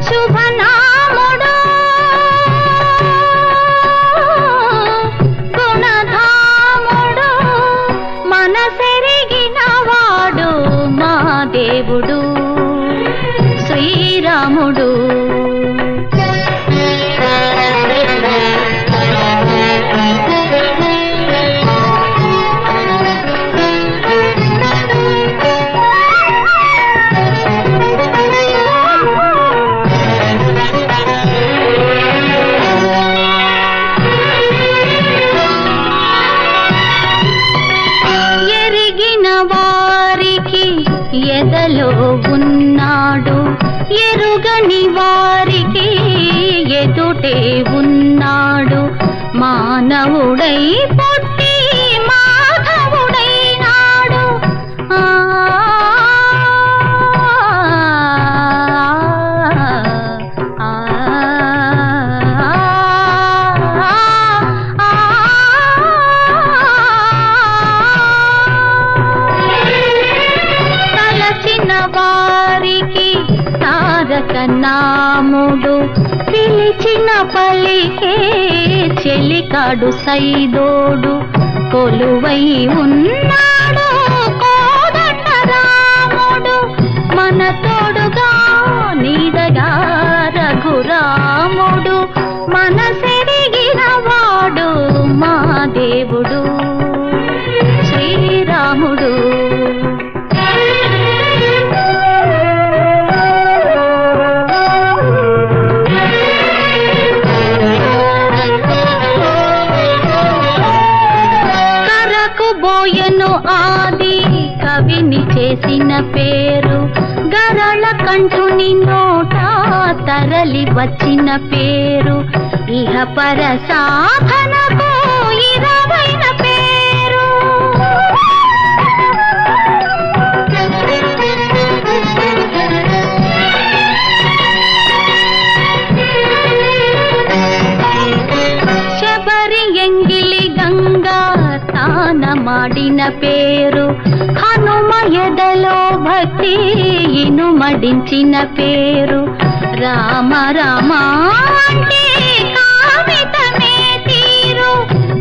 శుభనాముడు గుణధాముడు మనసెరిగిన వాడు మా దేవుడు శ్రీరాముడు. వారికి ఎదలో ఉన్నాడు, ఎరుగని వారికి ఎదుటే ఉన్నాడు. మానవుడై పుట్టి మాధవుడైనాడు. వారికి తారక నాముడు, పిలిచిన పలికే చెలికాడు సైదోడు. కొలువై ఉన్నాడు కోదండ రాముడు, మన తోడుగా నీడగా రఘురాముడు. మనసెరిగిన వాడు మా దేవుడు శ్రీరాముడు. బోయను ఆది కవిని చేసిన పేరు, గరళ కంఠుని నోట తరలి వచ్చిన పేరు. ఇహ పర సాధనకు ఇరవైన పేరు. శబరి ఎంగిలి గంగా తాన మాడిన పేరు, హనుమ ఎదలో భక్తి ఇనుమడించిన పేరు. రామ రామ అంటే కామితమే తీరు,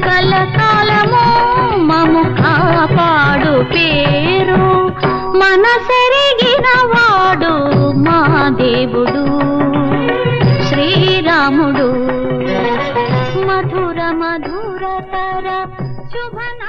కలకాలము మము కాపాడు పేరు. మనసెరిగిన వాడు మా దేవుడు శ్రీరాముడు. మధుర మధురతర శుభన